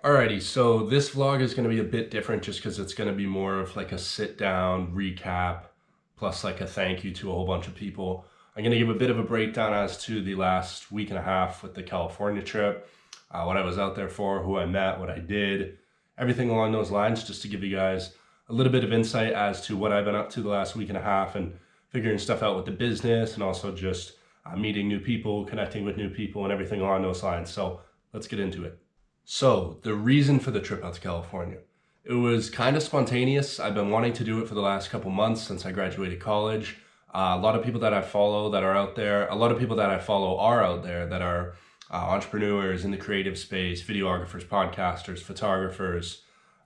Alrighty, so this vlog is going to be a bit different just because it's going to be more of like a sit down recap plus like a thank you to a whole bunch of people. I'm going to give a bit of a breakdown as to the last week and a half with the California trip, what I was out there for, who I met, what I did, everything along those lines, just to give you guys a little bit of insight as to what I've been up to the last week and a half and figuring stuff out with the business, and also just meeting new people, connecting with new people, and everything along those lines. So let's get into it. So the reason for the trip out to California, it was kind of spontaneous. I've been wanting to do it for the last couple months since I graduated college. A lot of people that I follow that are out there, a lot of people that I follow are out there that are entrepreneurs in the creative space, videographers, podcasters, photographers,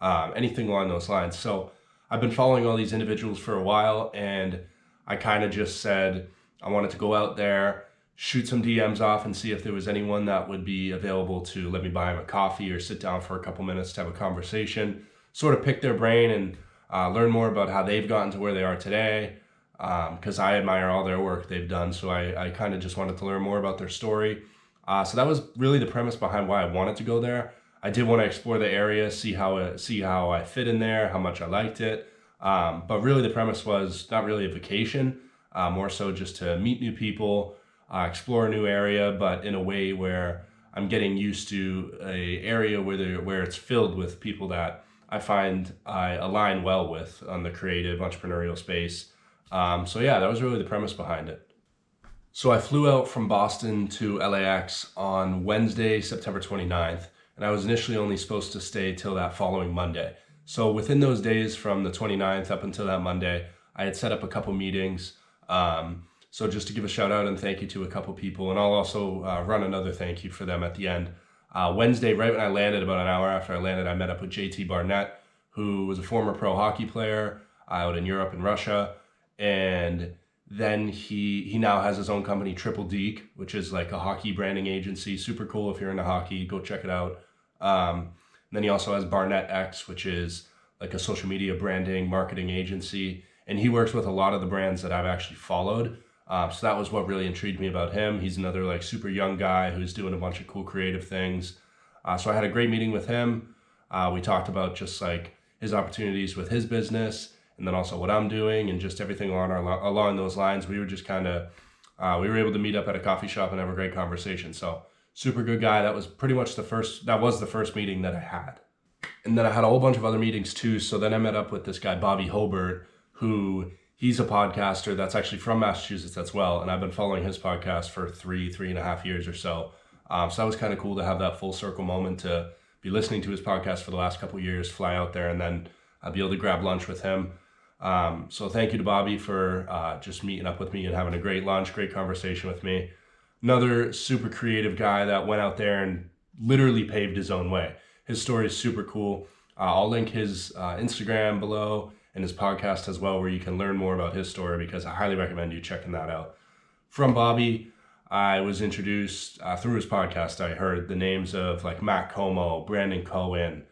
anything along those lines. So I've been following all these individuals for a while, and I kind of just said I wanted to go out there, shoot some DMs off and see if there was anyone that would be available to let me buy them a coffee or sit down for a couple minutes to have a conversation, sort of pick their brain and learn more about how they've gotten to where they are today, because I admire all their work they've done. So I kind of just wanted to learn more about their story. So that was really the premise behind why I wanted to go there. I did want to explore the area, see how I fit in there, how much I liked it. But really the premise was not really a vacation, more so just to meet new people, explore a new area, but in a way where I'm getting used to a area where it's filled with people that I find I align well with on the creative entrepreneurial space. So yeah, that was really the premise behind it. So I flew out from Boston to LAX on Wednesday, September 29th, and I was initially only supposed to stay till that following Monday. So within those days from the 29th up until that Monday, I had set up a couple meetings. So just to give a shout out and thank you to a couple people, and I'll also run another thank you for them at the end. Wednesday, right when I landed, about an hour after I landed, I met up with JT Barnett, who was a former pro hockey player out in Europe and Russia. And then he now has his own company, Triple Deke, which is like a hockey branding agency. Super cool if you're into hockey, go check it out. Then he also has Barnett X, which is like a social media branding marketing agency. And he works with a lot of the brands that I've actually followed. So that was what really intrigued me about him. He's another like super young guy who's doing a bunch of cool creative things. So I had a great meeting with him. We talked about just like his opportunities with his business, and then also what I'm doing and just everything along those lines. We were just kind of, we were able to meet up at a coffee shop and have a great conversation. So super good guy. That was pretty much the first meeting that I had. And then I had a whole bunch of other meetings too. So then I met up with this guy, Herbert, who he's a podcaster that's actually from Massachusetts as well. And I've been following his podcast for three and a half years or so. So that was kind of cool to have that full circle moment to be listening to his podcast for the last couple of years, fly out there, and then be able to grab lunch with him. So thank you to Bobby for just meeting up with me and having a great lunch, great conversation with me. Another super creative guy that went out there and literally paved his own way. His story is super cool. I'll link his Instagram below and his podcast as well, where you can learn more about his story, because I highly recommend you checking that out. From Bobby, I was introduced through his podcast. I heard the names of like Matt Como, Brandon Cohen,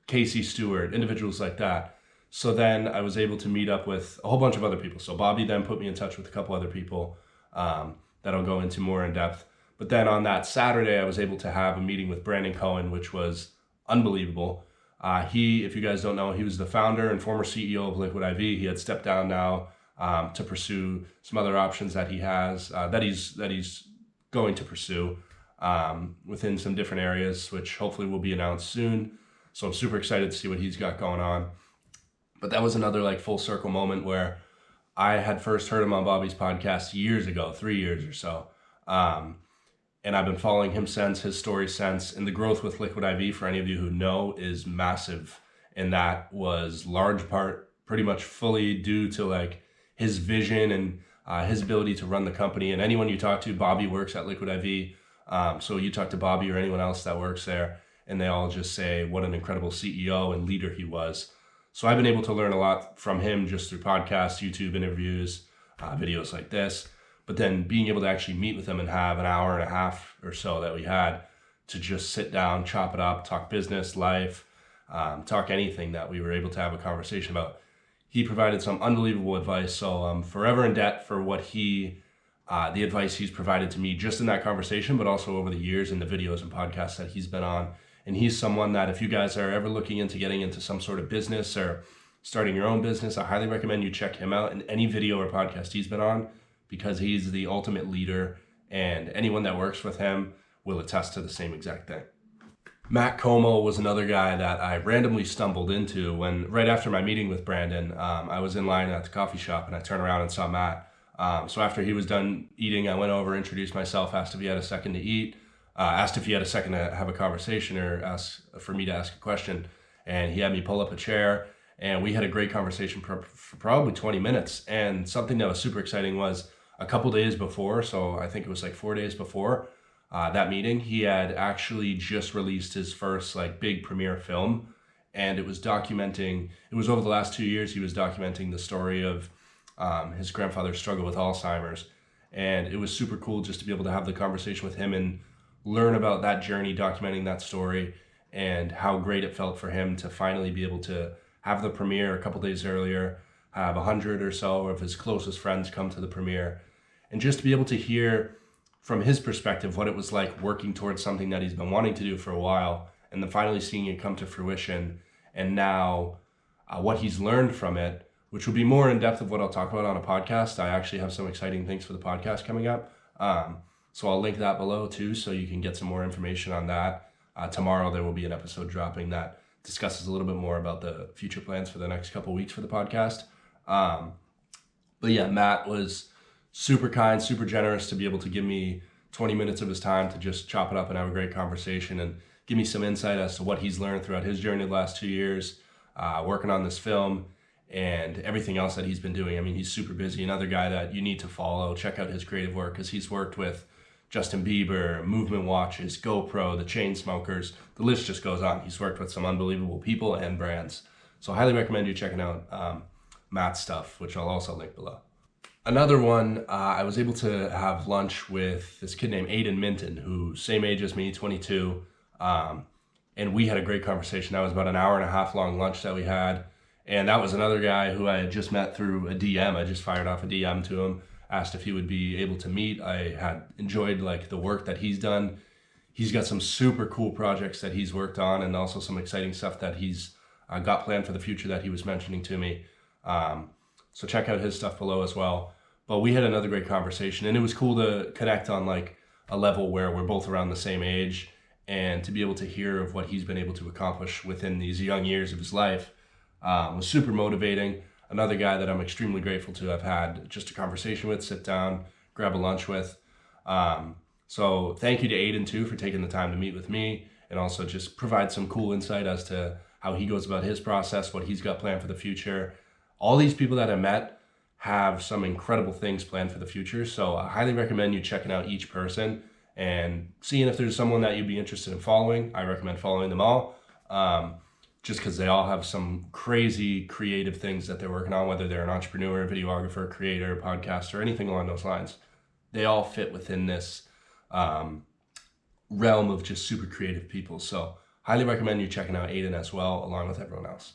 Casey Stewart, individuals like that. So then I was able to meet up with a whole bunch of other people. So Bobby then put me in touch with a couple other people that I'll go into more in depth. But then on that Saturday, I was able to have a meeting with Brandon Cohen, which was unbelievable. He, if you guys don't know, he was the founder and former CEO of Liquid IV. He had stepped down now to pursue some other options that he has, that he's going to pursue within some different areas, which hopefully will be announced soon. So I'm super excited to see what he's got going on. But that was another like full circle moment where I had first heard him on Bobby's podcast years ago, 3 years or so. And I've been following him since, his story since, and the growth with Liquid IV, for any of you who know, is massive. And that was large part, pretty much fully due to like his vision and his ability to run the company. And anyone you talk to, Bobby works at Liquid IV. So you talk to Bobby or anyone else that works there, and they all just say what an incredible CEO and leader he was. So I've been able to learn a lot from him just through podcasts, YouTube interviews, videos like this. But then being able to actually meet with him and have an hour and a half or so that we had to just sit down, chop it up, talk business, life, talk anything that we were able to have a conversation about. He provided some unbelievable advice. So I'm forever in debt for what he the advice he's provided to me just in that conversation, but also over the years in the videos and podcasts that he's been on. And he's someone that if you guys are ever looking into getting into some sort of business or starting your own business, I highly recommend you check him out in any video or podcast he's been on, because he's the ultimate leader, and anyone that works with him will attest to the same exact thing. Matt Como was another guy that I randomly stumbled into when, right after my meeting with Brandon, I was in line at the coffee shop and I turned around and saw Matt. So after he was done eating, I went over, introduced myself, asked if he had a second to eat, asked if he had a second to have a conversation or ask for me to ask a question. And he had me pull up a chair, and we had a great conversation for probably 20 minutes. And something that was super exciting was a couple days before, so I think it was like 4 days before that meeting, he had actually just released his first like big premiere film. And it was over the last 2 years, he was documenting the story of his grandfather's struggle with Alzheimer's. And it was super cool just to be able to have the conversation with him and learn about that journey, documenting that story, and how great it felt for him to finally be able to have the premiere a couple days earlier, have 100 or so of his closest friends come to the premiere, and just to be able to hear from his perspective what it was like working towards something that he's been wanting to do for a while, and then finally seeing it come to fruition, and now what he's learned from it, which will be more in depth of what I'll talk about on a podcast. I actually have some exciting things for the podcast coming up. So I'll link that below too, so you can get some more information on that. Tomorrow there will be an episode dropping that discusses a little bit more about the future plans for the next couple weeks for the podcast. But yeah, Matt was super kind, super generous to be able to give me 20 minutes of his time to just chop it up and have a great conversation and give me some insight as to what he's learned throughout his journey the last 2 years, working on this film and everything else that he's been doing. I mean, he's super busy. Another guy that you need to follow. Check out his creative work, because he's worked with Justin Bieber, Movement Watches, GoPro, the Chainsmokers. The list just goes on. He's worked with some unbelievable people and brands. So I highly recommend you checking out Matt's stuff, which I'll also link below. Another one, I was able to have lunch with this kid named Aiden Minton, who same age as me, 22. And we had a great conversation. That was about an hour and a half long lunch that we had. And that was another guy who I had just met through a DM. I just fired off a DM to him, asked if he would be able to meet. I had enjoyed like the work that he's done. He's got some super cool projects that he's worked on, and also some exciting stuff that he's got planned for the future that he was mentioning to me. So check out his stuff below as well. But we had another great conversation, and it was cool to connect on like a level where we're both around the same age, and to be able to hear of what he's been able to accomplish within these young years of his life was super motivating. Another guy that I'm extremely grateful to have had just a conversation with, sit down, grab a lunch with. So thank you to Aiden too for taking the time to meet with me, and also just provide some cool insight as to how he goes about his process, what he's got planned for the future. All these people that I met have some incredible things planned for the future. So I highly recommend you checking out each person and seeing if there's someone that you'd be interested in following. I recommend following them all. Just because they all have some crazy creative things that they're working on, whether they're an entrepreneur, videographer, creator, podcaster, anything along those lines. They all fit within this realm of just super creative people. So highly recommend you checking out Aiden as well, along with everyone else.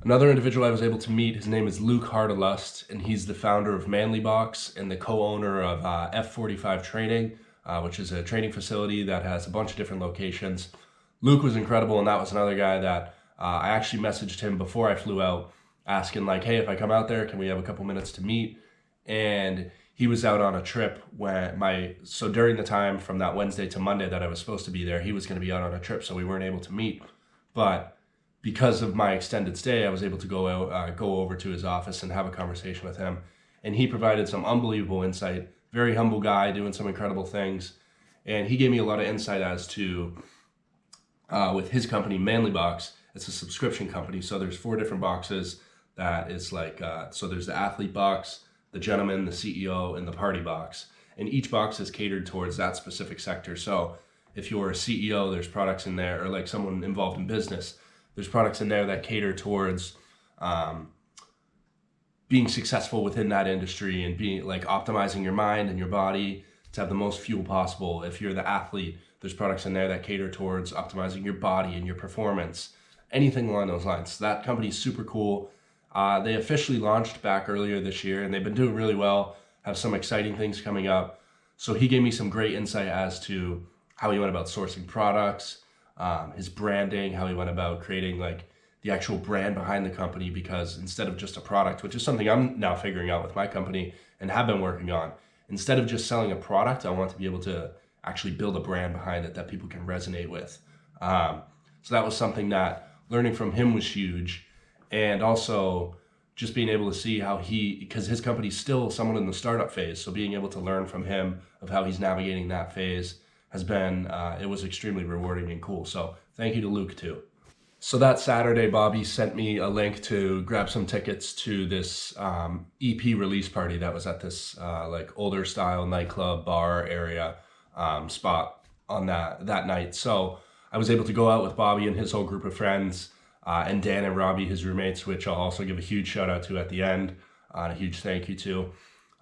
Another individual I was able to meet, his name is Luke Hardelust, and he's the founder of Manly Box and the co-owner of F45 Training, which is a training facility that has a bunch of different locations. Luke was incredible, and that was another guy that I actually messaged him before I flew out, asking like, hey, if I come out there, can we have a couple minutes to meet? And he was out on a trip so during the time from that Wednesday to Monday that I was supposed to be there, he was going to be out on a trip, so we weren't able to meet. But because of my extended stay, I was able to go over to his office and have a conversation with him. And he provided some unbelievable insight. Very humble guy, doing some incredible things. And he gave me a lot of insight as to, with his company, Manly Box, it's a subscription company. So there's 4 different boxes that is like, so there's the athlete box, the gentleman, the CEO, and the party box. And each box is catered towards that specific sector. So if you're a CEO, there's products in there, or like someone involved in business, there's products in there that cater towards being successful within that industry and being like optimizing your mind and your body to have the most fuel possible. If you're the athlete, there's products in there that cater towards optimizing your body and your performance, anything along those lines. So that company's super cool. They officially launched back earlier this year, and they've been doing really well. have some exciting things coming up. So he gave me some great insight as to how he went about sourcing products, his branding, how he went about creating like the actual brand behind the company, because instead of just a product, which is something I'm now figuring out with my company and have been working on, instead of just selling a product, I want to be able to actually build a brand behind it that people can resonate with. So that was something that learning from him was huge. And also just being able to see how because his company's still somewhat in the startup phase, so being able to learn from him of how he's navigating that phase has been, it was extremely rewarding and cool. So thank you to Luke too. So that Saturday, Bobby sent me a link to grab some tickets to this EP release party that was at this like older style nightclub bar area spot on that night. So I was able to go out with Bobby and his whole group of friends, and Dan and Robbie, his roommates, which I'll also give a huge shout out to at the end. A huge thank you to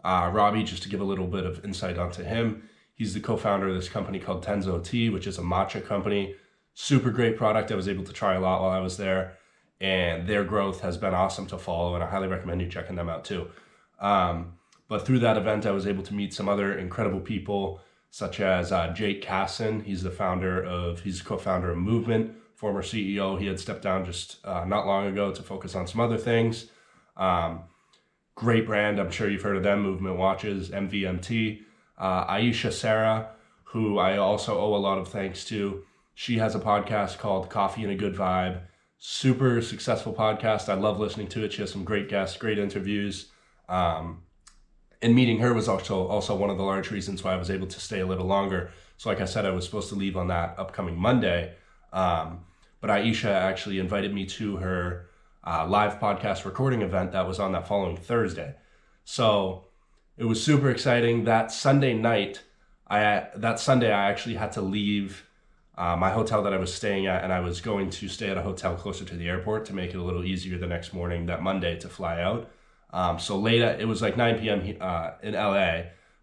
Robbie, just to give a little bit of insight onto him. He's the co-founder of this company called Tenzo Tea, which is a matcha company. Super great product. I was able to try a lot while I was there, and their growth has been awesome to follow, and I highly recommend you checking them out too. But through that event, I was able to meet some other incredible people, such as Jake Casson. He's the co-founder of Movement, former CEO. He had stepped down just not long ago to focus on some other things. Great brand. I'm sure you've heard of them, Movement Watches, MVMT. Ayesha Sarah, who I also owe a lot of thanks to. She has a podcast called Coffee and a Good Vibe. Super successful podcast. I love listening to it. She has some great guests, great interviews. And meeting her was also one of the large reasons why I was able to stay a little longer. So like I said, I was supposed to leave on that upcoming Monday. But Ayesha actually invited me to her live podcast recording event that was on that following Thursday. So it was super exciting. That Sunday I actually had to leave my hotel that I was staying at, and I was going to stay at a hotel closer to the airport to make it a little easier the next morning, that Monday, to fly out. So late, it was like 9 p.m. In LA,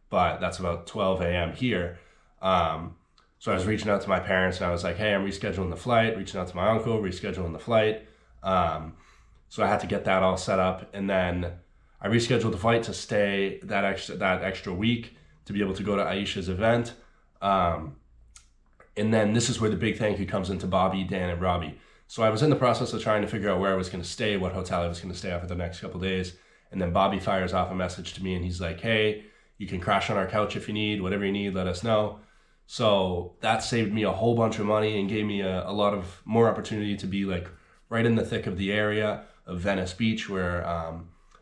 but that's about 12 a.m. here. So I was reaching out to my parents, and I was like, hey, I'm rescheduling the flight, reaching out to my uncle, rescheduling the flight. So I had to get that all set up, and then I rescheduled the flight to stay that extra week to be able to go to Aisha's event. And then this is where the big thank you comes into Bobby, Dan, and Robbie. So I was in the process of trying to figure out where I was going to stay, what hotel I was going to stay at for the next couple of days. And then Bobby fires off a message to me, and he's like, hey, you can crash on our couch if you need, whatever you need, let us know. So that saved me a whole bunch of money and gave me a lot of more opportunity to be like right in the thick of the area of Venice Beach, where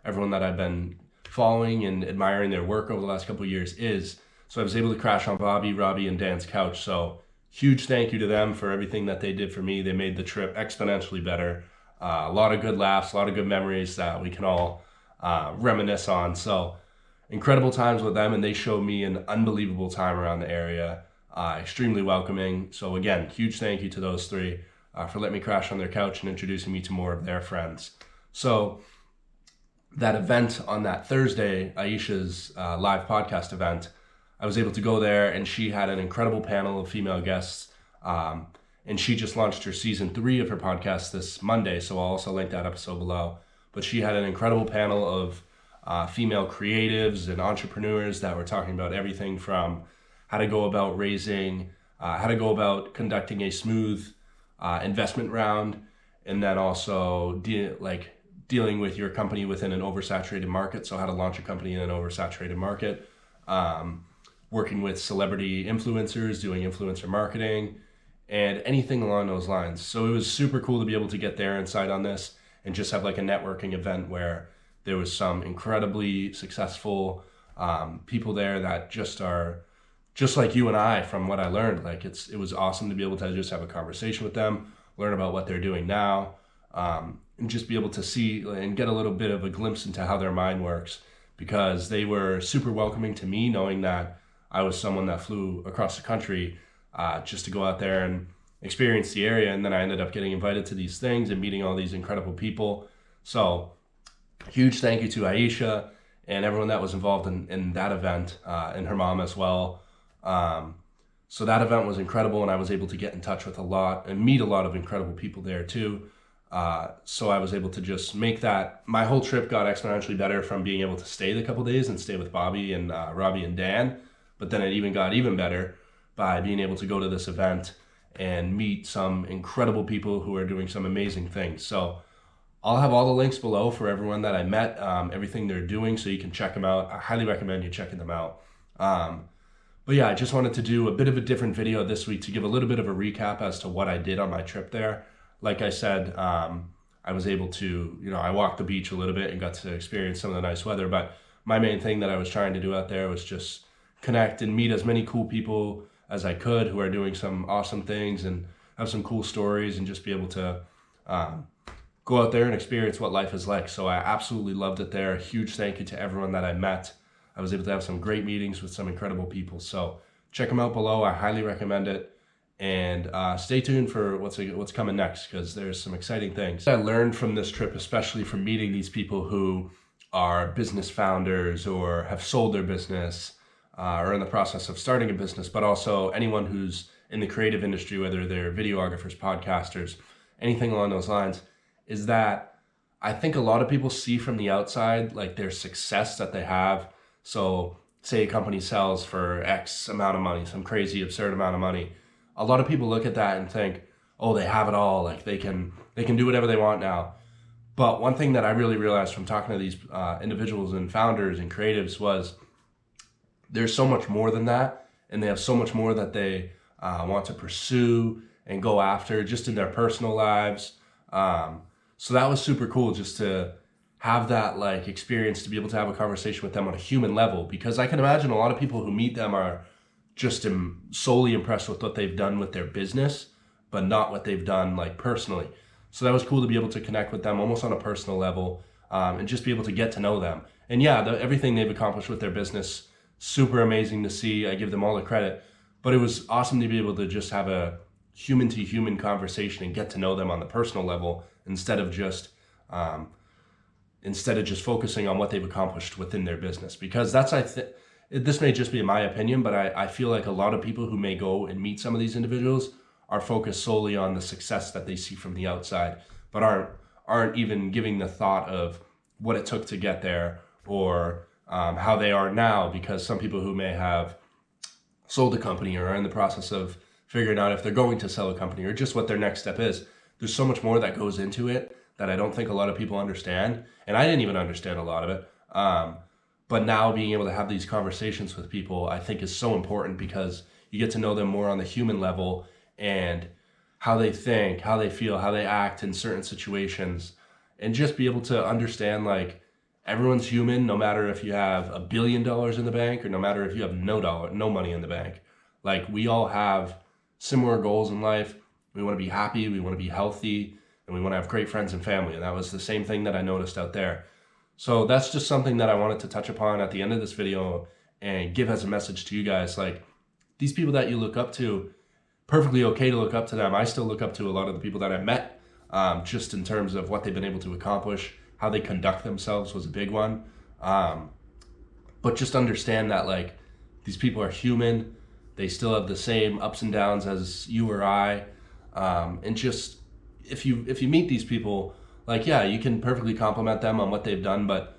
everyone that I've been following and admiring their work over the last couple of years is. So I was able to crash on Bobby, Robbie, and Dan's couch. So huge thank you to them for everything that they did for me. They made the trip exponentially better. A lot of good laughs, a lot of good memories that we can all reminisce on. So incredible times with them, and they showed me an unbelievable time around the area. Extremely welcoming. So again, huge thank you to those three for letting me crash on their couch and introducing me to more of their friends. So that event on that Thursday, Aisha's live podcast event, I was able to go there, and she had an incredible panel of female guests. And she just launched her season 3 of her podcast this Monday, so I'll also link that episode below. But she had an incredible panel of female creatives and entrepreneurs that were talking about everything from how to go about conducting a smooth investment round, and then also dealing with your company within an oversaturated market. So how to launch a company in an oversaturated market, working with celebrity influencers, doing influencer marketing, and anything along those lines. So it was super cool to be able to get their insight on this and just have like a networking event where there was some incredibly successful people there that just are just like you and I, from what I learned. Like it was awesome to be able to just have a conversation with them, learn about what they're doing now, and just be able to see and get a little bit of a glimpse into how their mind works, because they were super welcoming to me, knowing that I was someone that flew across the country just to go out there and experience the area. And then I ended up getting invited to these things and meeting all these incredible people. So huge thank you to Ayesha and everyone that was involved in that event, and her mom as well. So that event was incredible, and I was able to get in touch with a lot and meet a lot of incredible people there too. So I was able to just make that, my whole trip got exponentially better from being able to stay the couple days and stay with Bobby and Robbie and Dan. But then it even got even better by being able to go to this event and meet some incredible people who are doing some amazing things. So I'll have all the links below for everyone that I met, everything they're doing, so you can check them out. I highly recommend you checking them out. But yeah, I just wanted to do a bit of a different video this week to give a little bit of a recap as to what I did on my trip there. Like I said, I was able to, I walked the beach a little bit and got to experience some of the nice weather. But my main thing that I was trying to do out there was just connect and meet as many cool people as I could who are doing some awesome things and have some cool stories, and just be able to go out there and experience what life is like. So I absolutely loved it there. A huge thank you to everyone that I met. I was able to have some great meetings with some incredible people. So check them out below. I highly recommend it. And stay tuned for what's coming next, because there's some exciting things I learned from this trip, especially from meeting these people who are business founders or have sold their business or in the process of starting a business, but also anyone who's in the creative industry, whether they're videographers, podcasters, anything along those lines, is that I think a lot of people see from the outside like their success that they have. So say a company sells for X amount of money, some crazy absurd amount of money. A lot of people look at that and think, oh, they have it all, like they can do whatever they want now. But one thing that I really realized from talking to these individuals and founders and creatives was there's so much more than that, and they have so much more that they want to pursue and go after just in their personal lives. So that was super cool, just to have that like experience, to be able to have a conversation with them on a human level, because I can imagine a lot of people who meet them are just solely impressed with what they've done with their business, but not what they've done like personally. So that was cool to be able to connect with them almost on a personal level, and just be able to get to know them. And yeah, everything they've accomplished with their business, super amazing to see. I give them all the credit, but it was awesome to be able to just have a human to human conversation and get to know them on the personal level, instead of just focusing on what they've accomplished within their business. Because that's, this may just be my opinion, but I feel like a lot of people who may go and meet some of these individuals are focused solely on the success that they see from the outside, but aren't even giving the thought of what it took to get there, or how they are now, because some people who may have sold a company or are in the process of figuring out if they're going to sell a company or just what their next step is. There's so much more that goes into it that I don't think a lot of people understand. And I didn't even understand a lot of it. But now being able to have these conversations with people, I think is so important, because you get to know them more on the human level and how they think, how they feel, how they act in certain situations, and just be able to understand like everyone's human, no matter if you have $1 billion in the bank or no matter if you have no money in the bank. Like, we all have similar goals in life. We want to be happy, we want to be healthy, and we want to have great friends and family. And that was the same thing that I noticed out there. So that's just something that I wanted to touch upon at the end of this video and give as a message to you guys. Like, these people that you look up to, perfectly okay to look up to them. I still look up to a lot of the people that I met, just in terms of what they've been able to accomplish. How they conduct themselves was a big one. But just understand that like these people are human. They still have the same ups and downs as you or I. And just if you meet these people, like, yeah, you can perfectly compliment them on what they've done. But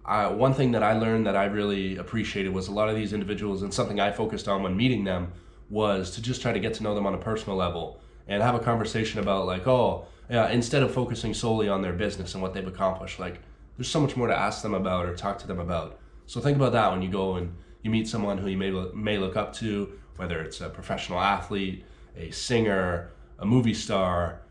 one thing that I learned that I really appreciated was a lot of these individuals, and something I focused on when meeting them, was to just try to get to know them on a personal level and have a conversation about like, oh, yeah, instead of focusing solely on their business and what they've accomplished, like there's so much more to ask them about or talk to them about. So think about that when you go and you meet someone who you may look up to, whether it's a professional athlete, a singer, a movie star,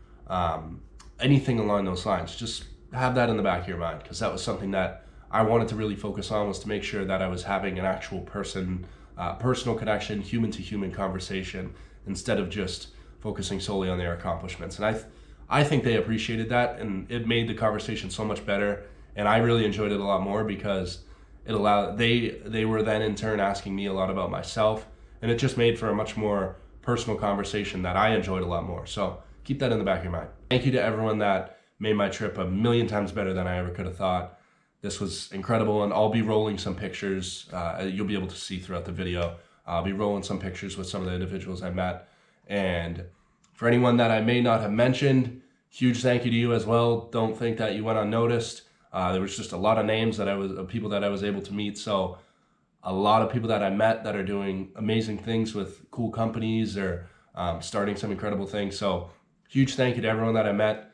anything along those lines. Just have that in the back of your mind, because that was something that I wanted to really focus on, was to make sure that I was having an actual personal connection, human to human conversation, instead of just focusing solely on their accomplishments. And I think they appreciated that, and it made the conversation so much better. And I really enjoyed it a lot more, because it allowed, they were then in turn asking me a lot about myself, and it just made for a much more personal conversation that I enjoyed a lot more. So keep that in the back of your mind. Thank you to everyone that made my trip a million times better than I ever could have thought. This was incredible, and I'll be rolling some pictures. You'll be able to see throughout the video. I'll be rolling some pictures with some of the individuals I met. And for anyone that I may not have mentioned, huge thank you to you as well. Don't think that you went unnoticed. There was just a lot of names of people that I was able to meet. So a lot of people that I met that are doing amazing things with cool companies or starting some incredible things. So huge thank you to everyone that I met.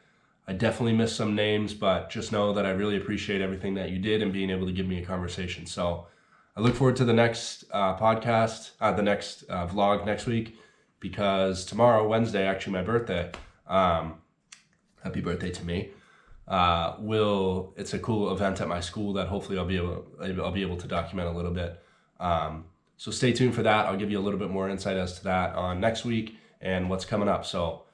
I definitely missed some names, but just know that I really appreciate everything that you did and being able to give me a conversation. So I look forward to the next podcast, the next vlog next week, because tomorrow, Wednesday, actually my birthday, happy birthday to me, it's a cool event at my school that hopefully I'll be able to document a little bit. So stay tuned for that. I'll give you a little bit more insight as to that on next week and what's coming up. So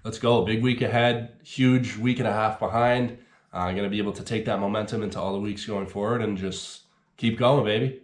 let's go. Big week ahead, huge week and a half behind. I'm going to be able to take that momentum into all the weeks going forward and just keep going, baby.